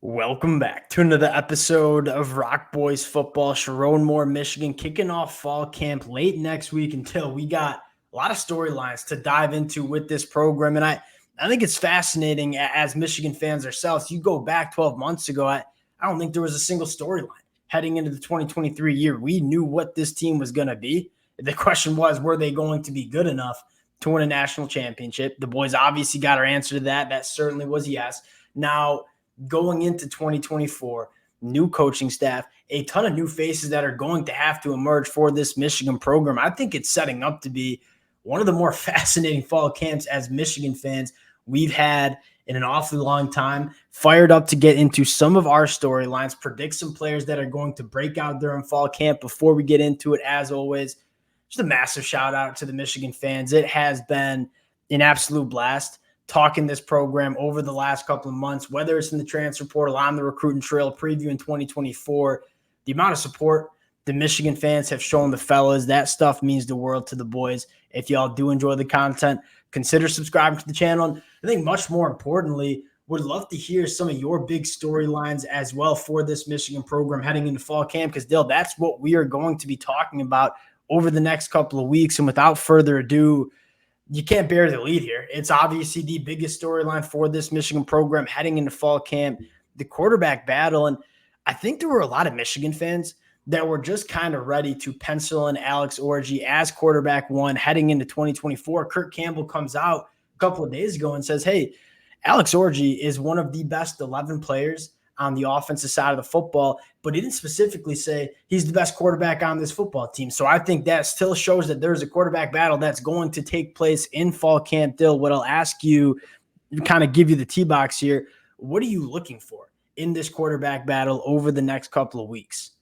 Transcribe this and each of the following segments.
Welcome back to another episode of Rock Boys Football. Sherrone Moore, Michigan, kicking off fall camp late next week until we got a lot of storylines to dive into with this program. And I think it's fascinating as Michigan fans ourselves. You go back 12 months ago, I don't think there was a single storyline heading into the 2023 year. We knew what this team was going to be. The question was, were they going to be good enough to win a national championship? The boys obviously got our answer to that. That certainly was yes. Now, going into 2024, new coaching staff, a ton of new faces that are going to have to emerge for this Michigan program. I think it's setting up to be one of the more fascinating fall camps as Michigan fans we've had in an awfully long time. Fired up to get into some of our storylines, predict some players that are going to break out during fall camp. Before we get into it, as always, just a massive shout out to the Michigan fans. It has been an absolute blast talking this program over the last couple of months, whether it's in the transfer portal, on the recruiting trail, preview in 2024, the amount of support the Michigan fans have shown the fellas, that stuff means the world to the boys. If y'all do enjoy the content, consider subscribing to the channel. And I think much more importantly, would love to hear some of your big storylines as well for this Michigan program heading into fall camp, because Dale, that's what we are going to be talking about over the next couple of weeks. And without further ado, you can't bury the lead here. It's obviously the biggest storyline for this Michigan program heading into fall camp, the quarterback battle. And I think there were a lot of Michigan fans that were just kind of ready to pencil in Alex Orji as quarterback one heading into 2024. Kirk Campbell comes out a couple of days ago and says, hey, Alex Orji is one of the best 11 players on the offensive side of the football, but he didn't specifically say he's the best quarterback on this football team. So I think that still shows that there's a quarterback battle that's going to take place in fall camp. Dill, what I'll ask you, kind of give you the tee box here, what are you looking for in this quarterback battle over the next couple of weeks?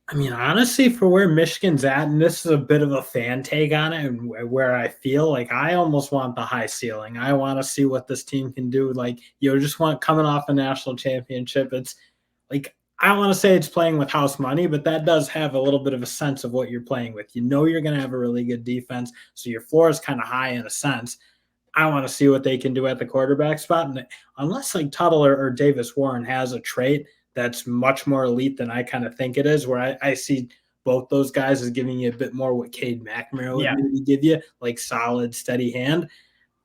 I mean, honestly, for where Michigan's at, and this is a bit of a fan take on it, and where I feel like I almost want the high ceiling. I want to see what this team can do. Like, just want coming off a national championship. It's like, I don't want to say it's playing with house money, but that does have a little bit of a sense of what you're playing with. You know you're going to have a really good defense, so your floor is kind of high in a sense. I want to see what they can do at the quarterback spot. And unless like Tuttle or Davis Warren has a trait that's much more elite than I kind of think it is, where I see both those guys as giving you a bit more what Cade McNamara would maybe give you, like solid, steady hand.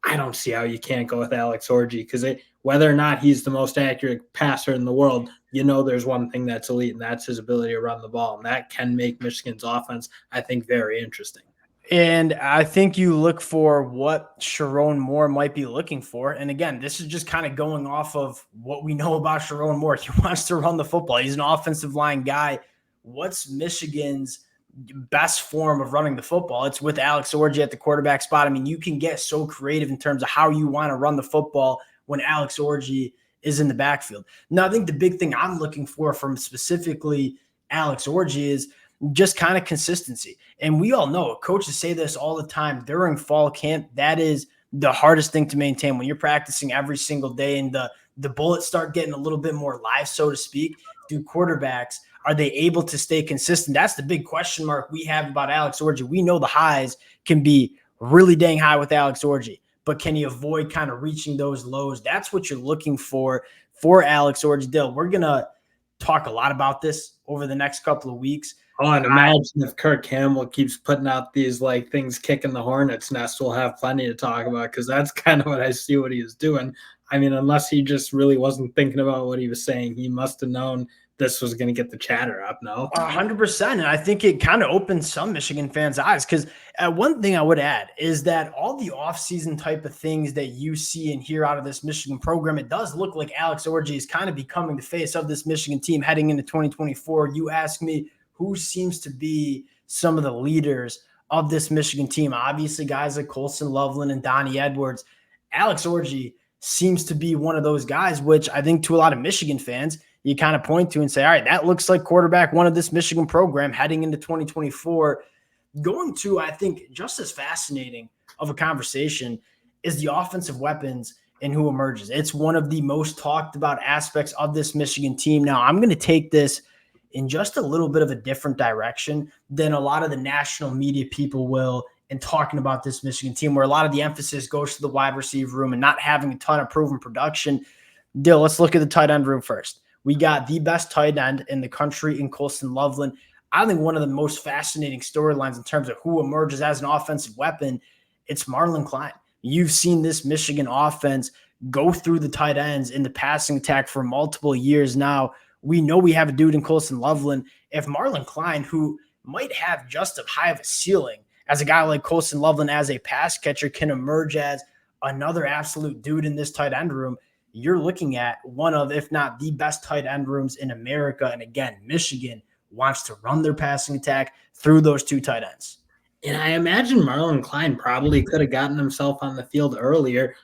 I don't see how you can't go with Alex Orji, because whether or not he's the most accurate passer in the world, there's one thing that's elite, and that's his ability to run the ball. And that can make Michigan's offense, I think, very interesting. And I think you look for what Sherrone Moore might be looking for. And again, this is just kind of going off of what we know about Sherrone Moore. He wants to run the football. He's an offensive line guy. What's Michigan's best form of running the football? It's with Alex Orji at the quarterback spot. I mean, you can get so creative in terms of how you want to run the football when Alex Orji is in the backfield. Now, I think the big thing I'm looking for from specifically Alex Orji is just kind of consistency. And we all know, coaches say this all the time during fall camp, that is the hardest thing to maintain when you're practicing every single day and the bullets start getting a little bit more live, so to speak. Do quarterbacks, are they able to stay consistent? That's the big question mark we have about Alex Orji. We know the highs can be really dang high with Alex Orji, but can you avoid kind of reaching those lows? That's what you're looking for Alex Orji. Dill, we're going to talk a lot about this over the next couple of weeks. Oh, and imagine if Kirk Campbell keeps putting out these like things kicking the hornet's nest. We'll have plenty to talk about, because that's kind of what I see what he is doing. I mean, unless he just really wasn't thinking about what he was saying, he must have known this was going to get the chatter up. No, 100%. And I think it kind of opened some Michigan fans' eyes, because one thing I would add is that all the offseason type of things that you see and hear out of this Michigan program, it does look like Alex Orji is kind of becoming the face of this Michigan team heading into 2024. You ask me, who seems to be some of the leaders of this Michigan team? Obviously, guys like Colson Loveland and Donnie Edwards. Alex Orji seems to be one of those guys, which I think to a lot of Michigan fans, you kind of point to and say, all right, that looks like quarterback one of this Michigan program heading into 2024. Going to, I think, just as fascinating of a conversation is the offensive weapons and who emerges. It's one of the most talked about aspects of this Michigan team. Now, I'm going to take this in just a little bit of a different direction than a lot of the national media people will in talking about this Michigan team, where a lot of the emphasis goes to the wide receiver room and not having a ton of proven production. Dill, let's look at the tight end room first. We got the best tight end in the country in Colston Loveland. I think one of the most fascinating storylines in terms of who emerges as an offensive weapon, it's Marlon Klein. You've seen this Michigan offense go through the tight ends in the passing attack for multiple years now. We know we have a dude in Colston Loveland. If Marlon Klein, who might have just as high of a ceiling as a guy like Colston Loveland as a pass catcher, can emerge as another absolute dude in this tight end room, you're looking at one of, if not the best tight end rooms in America. And again, Michigan wants to run their passing attack through those two tight ends. And I imagine Marlon Klein probably could have gotten himself on the field earlier.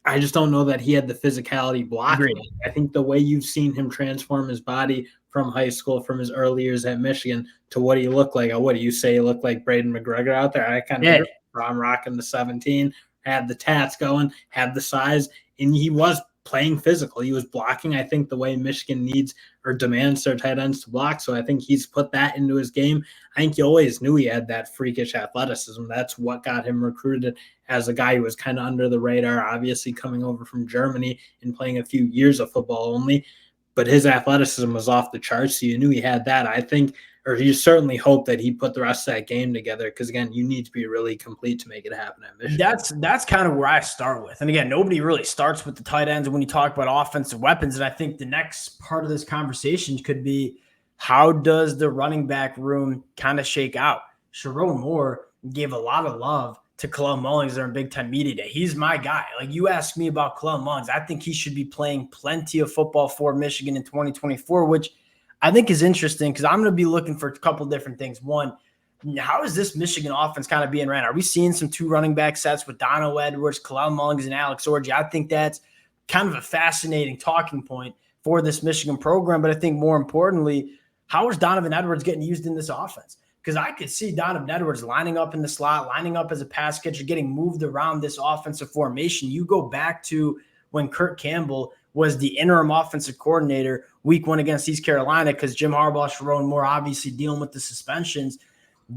I just don't know that he had the physicality blocking. I think the way you've seen him transform his body from high school, from his early years at Michigan, to what he looked like. What do you say? He looked like Braden McGregor out there. I kind of I'm rocking the 17, had the tats going, had the size, and he was playing physical. He was blocking, I think, the way Michigan needs or demands their tight ends to block. So I think he's put that into his game. I think you always knew he had that freakish athleticism. That's what got him recruited as a guy who was kind of under the radar, obviously coming over from Germany and playing a few years of football only. But his athleticism was off the charts, so you knew he had that. I think, or you certainly hope that he put the rest of that game together, because, again, you need to be really complete to make it happen at Michigan. That's kind of where I start with. And, again, nobody really starts with the tight ends when you talk about offensive weapons. And I think the next part of this conversation could be, how does the running back room kind of shake out? Sherrone Moore gave a lot of love to Kalel Mullings during Big Ten Media Day. He's my guy. Like, you ask me about Kalel Mullings, I think he should be playing plenty of football for Michigan in 2024, which I think is interesting because I'm going to be looking for a couple different things. One, how is this Michigan offense kind of being ran? Are we seeing some two running back sets with Dono Edwards, Kalel Mullings, and Alex Orji? I think that's kind of a fascinating talking point for this Michigan program. But I think more importantly, how is Donovan Edwards getting used in this offense? Because I could see Donovan Edwards lining up in the slot, lining up as a pass catcher, getting moved around this offensive formation. You go back to when Kurt Campbell was the interim offensive coordinator week 1 against East Carolina, because Jim Harbaugh, Sherrone Moore obviously dealing with the suspensions.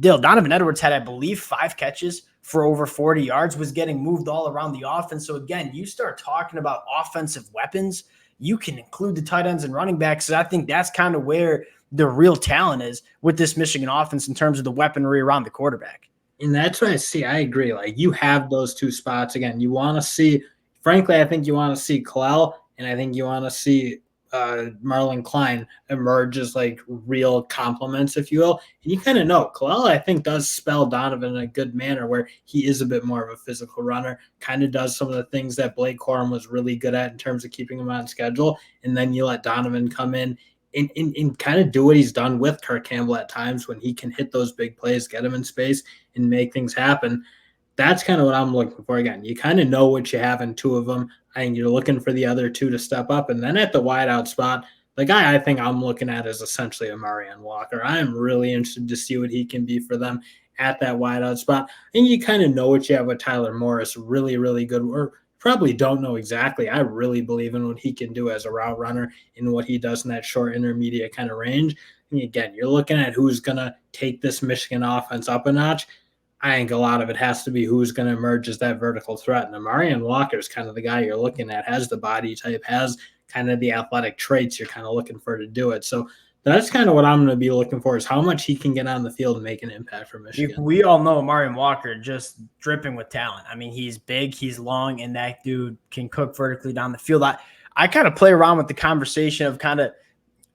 Donovan Edwards had, I believe, 5 catches for over 40 yards, was getting moved all around the offense. So again, you start talking about offensive weapons, you can include the tight ends and running backs. So I think that's kind of where the real talent is with this Michigan offense in terms of the weaponry around the quarterback. And that's what I see. I agree. Like, you have those two spots. Again, you want to see, frankly, I think you want to see Kalel, and I think you want to see Marlon Klein emerge as like real compliments, if you will. And you kind of know Kalel, I think, does spell Donovan in a good manner, where he is a bit more of a physical runner, kind of does some of the things that Blake Corum was really good at in terms of keeping him on schedule. And then you let Donovan come in and kind of do what he's done with Kurt Campbell at times, when he can hit those big plays, get him in space, and make things happen. That's kind of what I'm looking for. Again, you kind of know what you have in two of them. I think you're looking for the other two to step up. And then at the wideout spot, the guy I think I'm looking at is essentially a Marion Walker. I am really interested to see what he can be for them at that wideout spot. And you kind of know what you have with Tyler Morris, really, really good. Or probably don't know exactly. I really believe in what he can do as a route runner and what he does in that short intermediate kind of range. And again, you're looking at who's going to take this Michigan offense up a notch. I think a lot of it has to be who's going to emerge as that vertical threat. And Marion Walker is kind of the guy you're looking at, has the body type, has kind of the athletic traits you're kind of looking for to do it. So that's kind of what I'm going to be looking for, is how much he can get on the field and make an impact for Michigan. We all know Marion Walker just dripping with talent. I mean, he's big, he's long, and that dude can cook vertically down the field. I kind of play around with the conversation of kind of,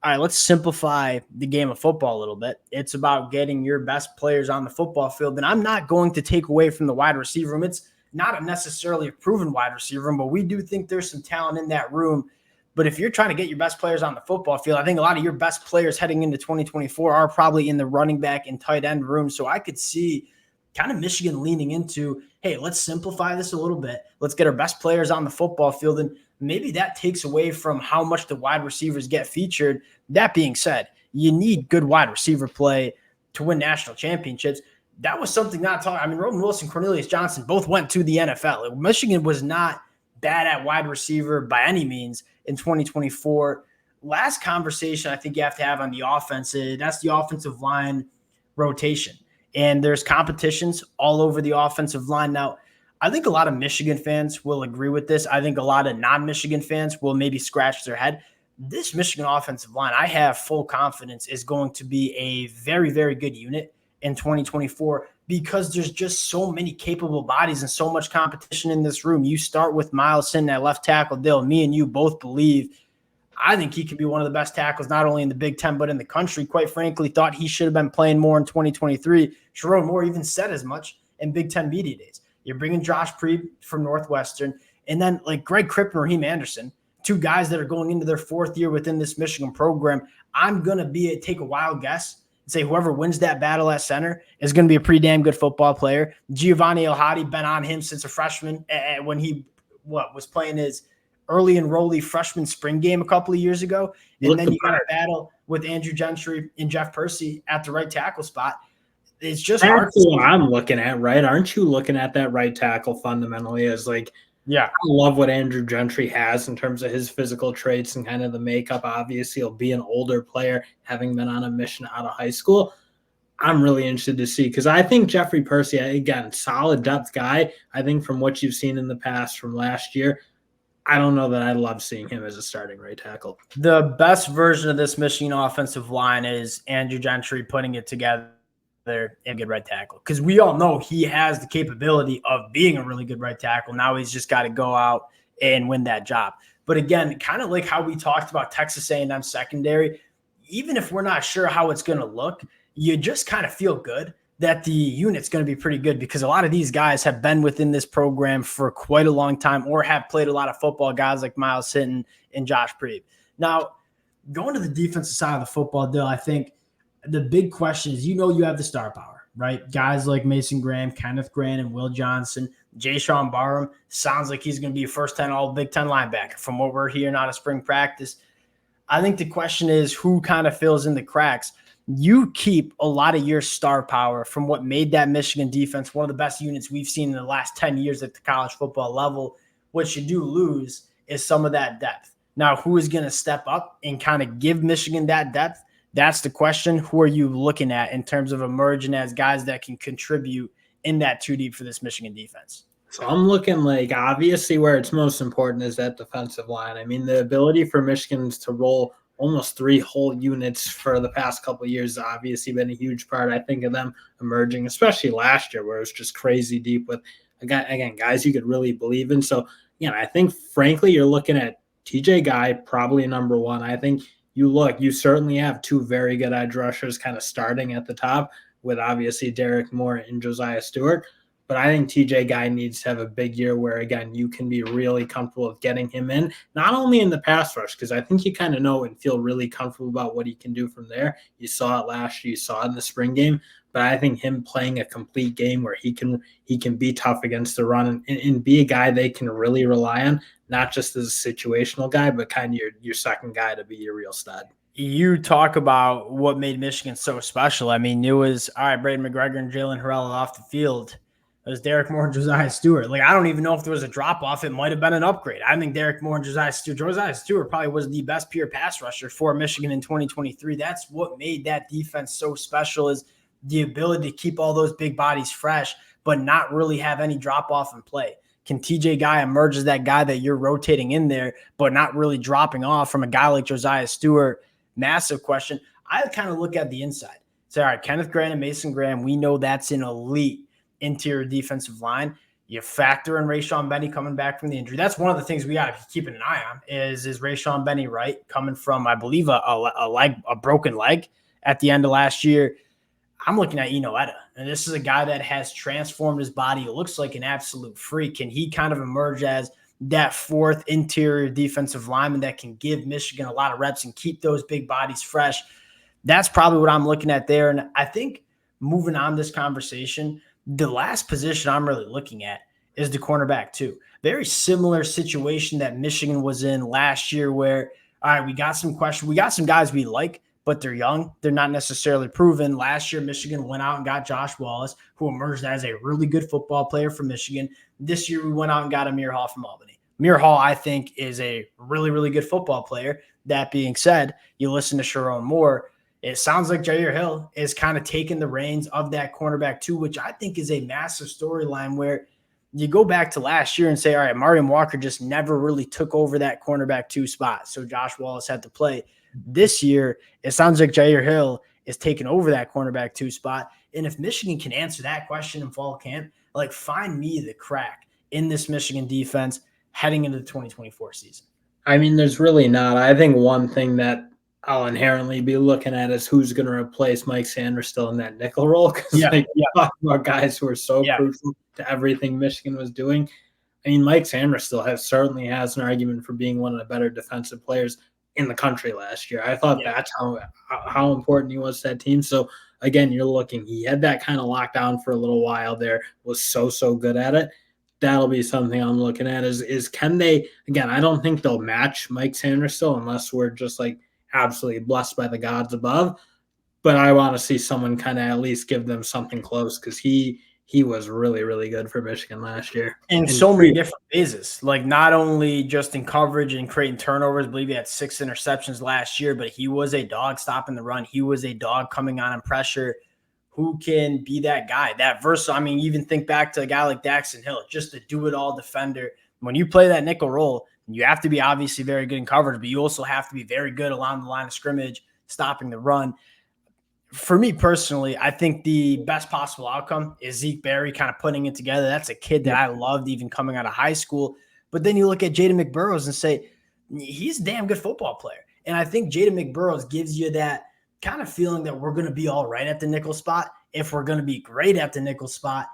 all right, let's simplify the game of football a little bit. It's about getting your best players on the football field. And I'm not going to take away from the wide receiver room. It's not necessarily a proven wide receiver room, but we do think there's some talent in that room. But if you're trying to get your best players on the football field, I think a lot of your best players heading into 2024 are probably in the running back and tight end room. So I could see kind of Michigan leaning into, hey, let's simplify this a little bit. Let's get our best players on the football field. And maybe that takes away from how much the wide receivers get featured. That being said, you need good wide receiver play to win national championships. That was something not talking. I mean, Roman Wilson, Cornelius Johnson both went to the NFL. Michigan was not bad at wide receiver by any means in 2024. Last conversation I think you have to have on the offense is that's the offensive line rotation. And there's competitions all over the offensive line. Now, I think a lot of Michigan fans will agree with this. I think a lot of non-Michigan fans will maybe scratch their head. this Michigan offensive line, I have full confidence is going to be a very, very good unit in 2024 because there's just so many capable bodies and so much competition in this room. You start with Miles Hinton at left tackle. Dill, me and you both believe I think he could be one of the best tackles, not only in the Big Ten, but in the country. Quite frankly, thought he should have been playing more in 2023. Sherrone Moore even said as much in Big Ten media days. You're bringing Josh Preeb from Northwestern, and then like Greg Kripp and Raheem Anderson, two guys that are going into their fourth year within this Michigan program. I'm going to take a wild guess and say whoever wins that battle at center is going to be a pretty damn good football player. Giovanni El-Hadi, been on him since a freshman when he was playing his early enrollee freshman spring game a couple of years ago. And then you got a battle with Andrew Gentry and Jeff Percy at the right tackle spot. It's just hard. That's what I'm looking at, right? Aren't you looking at that right tackle fundamentally as like, yeah, I love what Andrew Gentry has in terms of his physical traits and kind of the makeup. Obviously, he'll be an older player, having been on a mission out of high school. I'm really interested to see because I think Jeffrey Percy, again, solid depth guy. I think from what you've seen in the past from last year, I don't know that I love seeing him as a starting right tackle. The best version of this Michigan offensive line is Andrew Gentry putting it together and a good right tackle, because we all know he has the capability of being a really good right tackle. Now he's just got to go out and win that job. But again, kind of like how we talked about Texas A&M secondary, even if we're not sure how it's going to look, you just kind of feel good that the unit's going to be pretty good because a lot of these guys have been within this program for quite a long time or have played a lot of football, guys like Miles Hinton and Josh Preeb. Now, going to the defensive side of the football, Dill, I think the big question is, you have the star power, right? Guys like Mason Graham, Kenneth Grant, and Will Johnson. Jay-Sean Barham sounds like he's going to be a first-time All-Big Ten linebacker from what we're hearing out of spring practice. I think the question is who kind of fills in the cracks. You keep a lot of your star power from what made that Michigan defense one of the best units we've seen in the last 10 years at the college football level. What you do lose is some of that depth. Now, who is going to step up and kind of give Michigan that depth? That's the question. Who are you looking at in terms of emerging as guys that can contribute in that two deep for this Michigan defense? So I'm looking like obviously where it's most important is that defensive line. I mean, the ability for Michigan to roll almost 3 whole units for the past couple of years has obviously been a huge part, I think, of them emerging, especially last year where it was just crazy deep with, again, guys you could really believe in. So, I think, frankly, you're looking at TJ Guy, probably number one. I think you certainly have 2 very good edge rushers kind of starting at the top with obviously Derek Moore and Josiah Stewart. But I think TJ Guy needs to have a big year where, again, you can be really comfortable with getting him in, not only in the pass rush, because I think you kind of know and feel really comfortable about what he can do from there. You saw it last year, you saw it in the spring game, but I think him playing a complete game where he can be tough against the run and be a guy they can really rely on, not just as a situational guy, but kind of your second guy to be your real stud. You talk about what made Michigan so special. I mean, it was, all right, Braden McGregor and Jalen Harrell off the field. It was Derek Moore and Josiah Stewart. Like, I don't even know if there was a drop-off. It might have been an upgrade. I think Derek Moore and Josiah Stewart probably was the best pure pass rusher for Michigan in 2023. That's what made that defense so special, is the ability to keep all those big bodies fresh, but not really have any drop-off in play. Can TJ Guy emerge as that guy that you're rotating in there, but not really dropping off from a guy like Josiah Stewart? Massive question. I kind of look at the inside. Say, all right, Kenneth Grant and Mason Graham, we know that's an elite interior defensive line. You factor in Rayshon Benny coming back from the injury. That's one of the things we got to be keeping an eye on is Rayshon Benny right coming from, I believe, a broken leg at the end of last year. I'm looking at Eno Etta, and this is a guy that has transformed his body. It looks like an absolute freak. Can he kind of emerge as that fourth interior defensive lineman that can give Michigan a lot of reps and keep those big bodies fresh? That's probably what I'm looking at there. And I think moving on this conversation, the last position I'm really looking at is the cornerback too. Very similar situation that Michigan was in last year where, all right, we got some questions. We got some guys we like, but they're young. They're not necessarily proven. Last year, Michigan went out and got Josh Wallace, who emerged as a really good football player for Michigan. This year, we went out and got Amir Hall from Albany. Amir Hall, I think, is a really, really good football player. That being said, you listen to Sherrone Moore, it sounds like Jair Hill is kind of taking the reins of that cornerback too, which I think is a massive storyline where you go back to last year and say, all right, Marion Walker just never really took over that cornerback 2 spot. So Josh Wallace had to play. This year, it sounds like Jair Hill is taking over that cornerback 2 spot. And if Michigan can answer that question in fall camp, like find me the crack in this Michigan defense heading into the 2024 season. I mean, there's really not. I think one thing that I'll inherently be looking at is who's going to replace Mike Sanders still in that nickel role. Because talk about guys who are so crucial to everything Michigan was doing. I mean, Mike Sanders still certainly has an argument for being one of the better defensive players in the country last year. I thought that's how important he was to that team. So again, you're looking, he had that kind of lockdown for a little while there, was so good at it. That'll be something I'm looking at is can they, again, I don't think they'll match Mike Sanders still unless we're just like absolutely blessed by the gods above. But I want to see someone kind of at least give them something close because he was really, really good for Michigan last year. In so many different phases, like not only just in coverage and creating turnovers. I believe he had 6 interceptions last year, but he was a dog stopping the run. He was a dog coming on in pressure. Who can be that guy? That versatile. I mean, even think back to a guy like Daxton Hill, just a do-it-all defender. When you play that nickel role, you have to be obviously very good in coverage, but you also have to be very good along the line of scrimmage, stopping the run. For me personally, I think the best possible outcome is Zeke Berry kind of putting it together. That's a kid that I loved even coming out of high school. But then you look at Jaden McBurrows and say, he's a damn good football player. And I think Jaden McBurrows gives you that kind of feeling that we're going to be all right at the nickel spot. If we're going to be great at the nickel spot,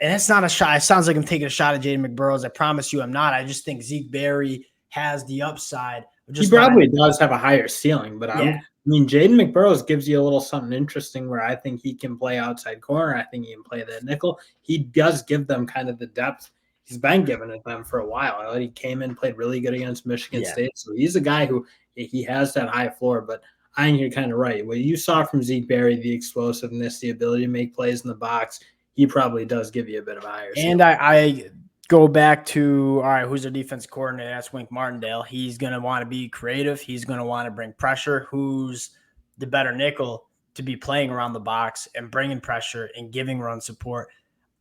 and it's not a shot. It sounds like I'm taking a shot at Jaden McBurrows. I promise you I'm not. I just think Zeke Berry has the upside. He probably does have a higher ceiling, but I mean, Jaden McBurrows gives you a little something interesting where I think he can play outside corner. I think he can play that nickel. He does give them kind of the depth. He's been giving it them for a while. He came in, played really good against Michigan State. So he's a guy who he has that high floor, but I think you're kind of right. What you saw from Zeke Berry, the explosiveness, the ability to make plays in the box, he probably does give you a bit of a higher ceiling. And I go back to, all right, who's our defense coordinator? That's Wink Martindale. He's going to want to be creative. He's going to want to bring pressure. Who's the better nickel to be playing around the box and bringing pressure and giving run support?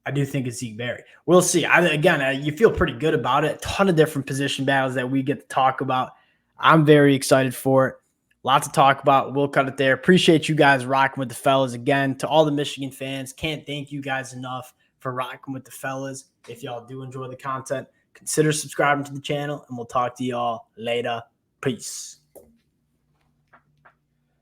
I do think it's Zeke Berry. We'll see. You feel pretty good about it. A ton of different position battles that we get to talk about. I'm very excited for it. Lots to talk about. We'll cut it there. Appreciate you guys rocking with the fellas again. To all the Michigan fans, can't thank you guys enough for rocking with the fellas. If y'all do enjoy the content, consider subscribing to the channel, and we'll talk to y'all later. Peace.